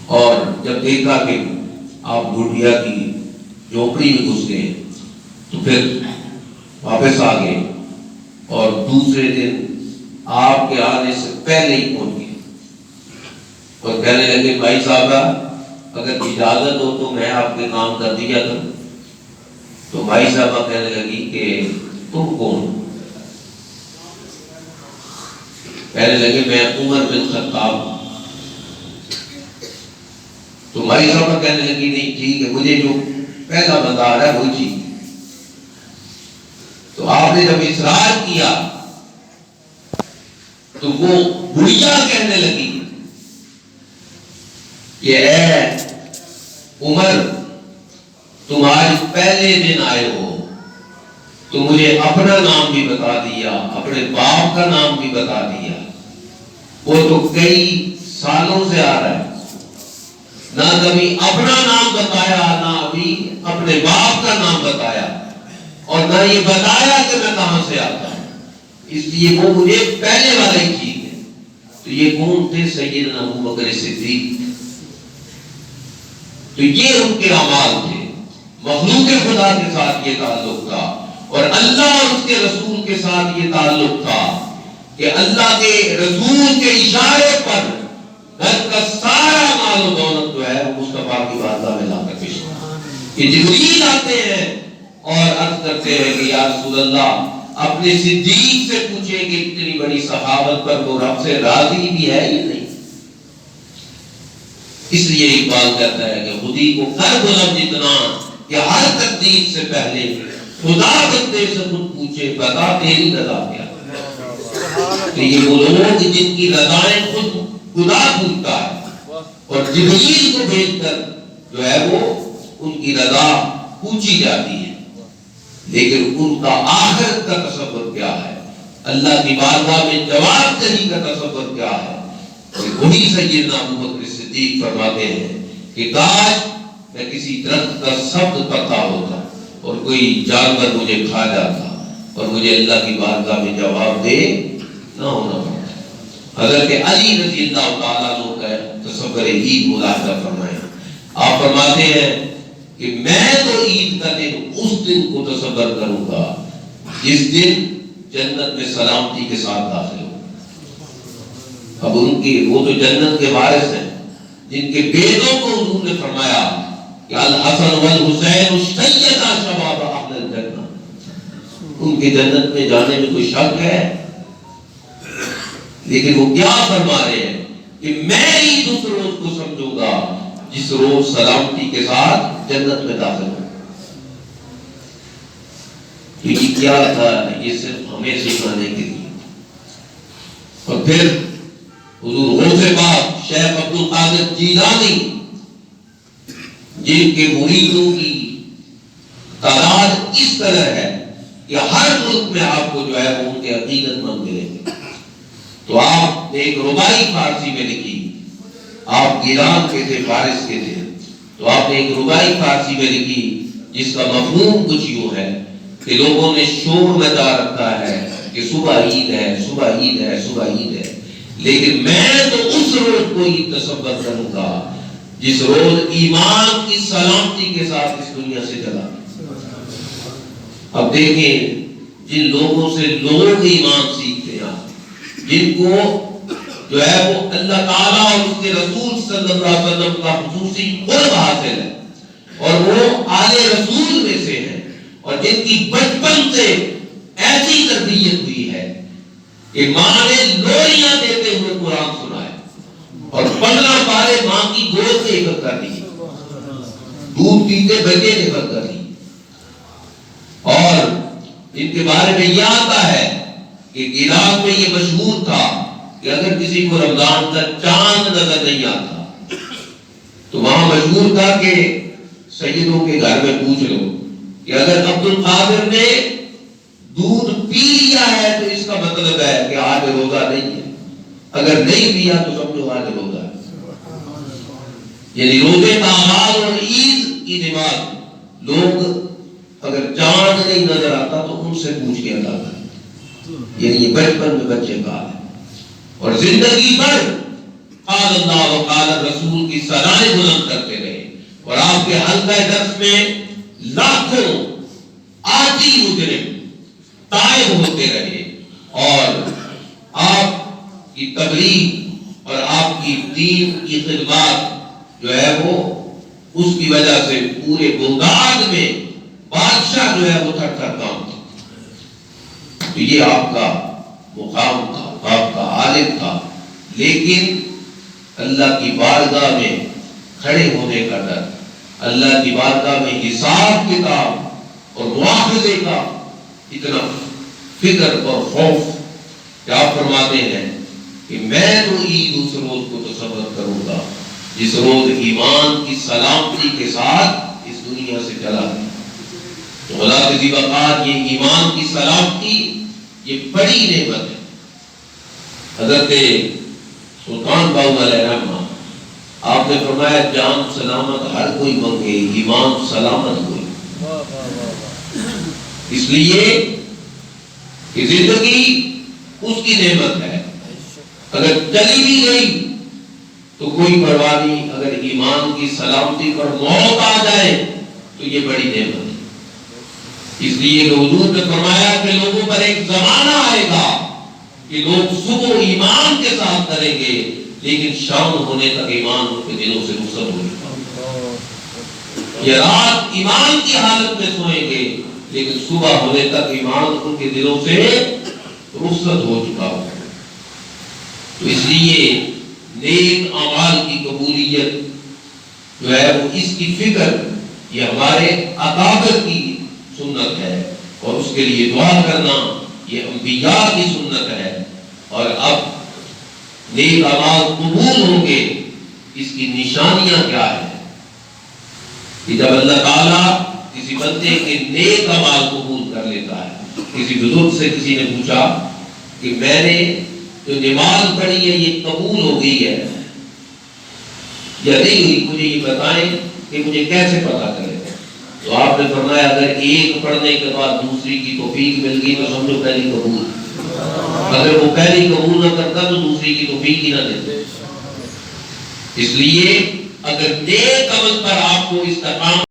اور جب دیکھا کہ آپ بھوٹیا کی جھونپڑی میں گھس گئے تو پھر واپس آ گئے اور دوسرے دن آپ کے آنے سے پہلے ہی پہنچ گئے اور کہنے لگے بھائی صاحبہ اگر اجازت ہو تو میں آپ کے کام کر دیا کروں. تو بھائی صاحبہ کہنے لگی کہ تم کون؟ کہنے لگے میں عمر بن خطاب ہوں. تو بھائی صاحبہ کہنے لگی نہیں ٹھیک ہے، مجھے جو پہلا بتا رہا ہے وہی ٹھیک ہے. تو آپ نے جب اصرار کیا تو وہ بڑھیا کہنے لگی کہ اے عمر تم آج پہلے دن آئے ہو تو مجھے اپنا نام بھی بتا دیا، اپنے باپ کا نام بھی بتا دیا. وہ تو کئی سالوں سے آ رہا ہے، نہ کبھی اپنا نام بتایا نہ ابھی اپنے باپ کا نام بتایا اور نہ یہ بتایا کہ میں کہاں سے آتا ہوں. اس لیے وہ مجھے پہلے والا ہی ٹھیک ہے. تو یہ کون تھے؟ سیدنا ابو بکر صدیق. تو یہ ان کے اعمال تھے. مخلوق خدا کے ساتھ یہ تعلق تھا اور اللہ اور اس کے رسول کے ساتھ یہ تعلق تھا کہ اللہ کے رسول کے اشارے پر گھر کا سارا مال و دولت جو ہے وہ مصطفیٰ کی بارگاہ میں لا کر پیش کرتا. کہ جبریل آتے ہیں اور عرض کرتے ہیں کہ یا رسول اللہ اپنے صدیق سے پوچھیں کہ اتنی بڑی صحابت پر وہ رب سے راضی بھی ہے یا نہیں. اس لیے اقبال کہتا ہے کہ خودی کو کر بلند جتنا کہ ہر تقدیر سے پہلے خدا بندے سے خود پوچھے بتا تیری رضا کیا. کہ یہ وہ لوگ جن کی رضائیں خود خدا پوچھتا ہے اور جبریل کو بھیج کر جو ہے وہ ان کی رضا پوچھی جاتی ہے، لیکن ان کا آخرت کا تصور کیا ہے، اللہ کی بارگاہ میں جواب دہی کا تصور کیا ہے. وہی سیدنا ابو بکر صدیق فرماتے ہیں کہ کاش میں کسی درخت کا سبز پتا ہوتا اور کوئی جانور مجھے کھا جاتا اور مجھے اللہ کی بارگاہ میں جواب دے نہ ہونا پڑتا. حضرت علی رضی اللہ تعالیٰ عنہ کا تصور عید ملاحظہ فرمائیں. آپ فرماتے ہیں کہ میں تو عید کا دن اس دن کو تصور کروں گا جس دن جنت میں سلامتی کے ساتھ داخل ہو. اب ان کی وہ تو جنت کے وارث ہیں جن کے بیٹوں کو حضور نے فرمایا کہ الحسن والحسین سیدا شباب اہل الجنہ. ان کے جنت میں جانے میں کوئی شک ہے؟ لیکن وہ کیا فرما رہے ہیں کہ میں عید اس روز کو سمجھوں گا جس روز سلامتی کے ساتھ جنت میں داخل ہو. تو یہ کیا تھا؟ یہ صرف ہمیں سکھانے کے لیے. اور پھر حضور غوث پاک شیخ عبد القادر جیلانی جن کے مریدوں کی تعداد اس طرح ہے کہ ہر ملک میں آپ کو جو ہے وہ ان کے عقیدت مند ملیں گے. تو آپ نے ایک ربائی فارسی میں لکھی، آپ ایران کے تھے، فارس کے تھے، تو آپ نے ایک ربائی فارسی میں لکھی جس کا مفہوم کچھ یوں ہے کہ لوگوں نے شور مچا رکھا ہے کہ صبح عید ہے، صبح عید ہے، صبح عید ہے، لیکن میں تو اس روز کو عید تصور کروں گا جس روز ایمان کی سلامتی کے ساتھ اس دنیا سے چلا. اب دیکھیں جن لوگوں سے لوگ ایمان سیکھتے ہیں، جن کو جو ہے وہ اللہ تعالیٰ اور اس کے رسول صلی اللہ علیہ وسلم کا خصوصی قرب حاصل ہے اور وہ آل رسول میں سے ہیں اور جن کی بچپن سے ایسی تربیت ہوئی ہے کہ ماں نے لوریاں دیتے ہوئے قرآن سنائے اور 15 پارے ماں کی گود سے حفظ کر دی، دودھ پیتے بچے نے حفظ کر دی. اور ان کے بارے میں یہ آتا ہے کہ عراق میں یہ مشہور تھا کہ اگر کسی کو رمضان کا چاند نظر نہیں آتا تو وہاں مشہور تھا کہ سیدوں کے گھر میں پوچھ لو کہ اگر عبد القادر نے دودھ پی لیا ہے تو اس کا مطلب ہے کہ آج روزہ نہیں ہے، اگر نہیں پیا تو سمجھو آج روزہ ہے. یعنی روزے کا آغاز اور عید کی نماز لوگ اگر چاند نہیں نظر آتا تو ان سے پوچھ کے ادا کریں. یعنی یہ بچپن میں بچے کا ہے اور زندگی بھر قال اللہ و قال رسول کی سرائیں آپ کے حلقہ درس میں لاکھوں آتی مجرم تائب ہوتے رہے اور آپ کی تبلیغ اور آپ کی دین کی خدمات جو ہے وہ اس کی وجہ سے پورے بغداد میں بادشاہ جو ہے وہ تھر تھر کانپتا تھا۔ تو یہ آپ کا مقام تھا، آپ کا عالم تھا، لیکن اللہ کی بارگاہ میں کھڑے ہونے کا ڈر، اللہ کی بارگاہ میں حساب کتاب اور مواخذے کا اتنا فکر اور خوف کہ آپ فرماتے ہیں کہ میں تو عید اس روز کو تصور کروں گا جس روز ایمان کی سلامتی کے ساتھ اس دنیا سے چلا گیا۔ تو خدا کے ذی بقار یہ ایمان کی سلامتی یہ بڑی نعمت ہے۔ حضرت سلطان باہو علیہ الرحمہ آپ نے فرمایا جان سلامت ہر کوئی مانگے، ایمان سلامت کوئی۔ اس لیے کہ زندگی اس کی نعمت ہے، اگر چلی بھی گئی تو کوئی پرواہ نہیں، اگر ایمان کی سلامتی پر موت آ جائے تو یہ بڑی نعمت ہے۔ اس لیے کہ حضور نے فرمایا کہ لوگوں پر ایک زمانہ آئے گا کہ لوگ صبح ایمان کے ساتھ کریں گے لیکن شام ہونے تک ایمان ان کے دلوں سے رخصت ہو چکا ہوگا۔ یہ رات ایمان کی حالت میں سوئیں گے لیکن صبح ہونے تک ایمان ان کے دلوں سے رخصت ہو چکا ہوگا۔ تو اس لیے نیک اعمال کی قبولیت جو ہے وہ اس کی فکر یہ ہمارے اکابر کی سنت ہے اور اس کے لیے دعا کرنا یہ انبیاء کی سنت ہے۔ اور اب نیک اعمال قبول ہوں گے اس کی نشانیاں کیا ہیں کہ جب اللہ تعالیٰ کسی بندے کے نیک اعمال قبول کر لیتا ہے۔ کسی بزرگ سے کسی نے پوچھا کہ میں نے جو نماز پڑھی ہے یہ قبول ہو گئی ہے یا نہیں ہوئی، مجھے یہ بتائیں کہ مجھے کیسے پتا کرے۔ تو آپ نے فرمایا اگر ایک پڑھنے کے بعد دوسری کی توفیق مل گئی تو سمجھو پہلی قبول، اگر وہ پہلی قبول نہ کرتا تو دوسری کی توفیق ہی نہ دیتے۔ اس لیے اگر نیک عمل پر آپ کو استقامت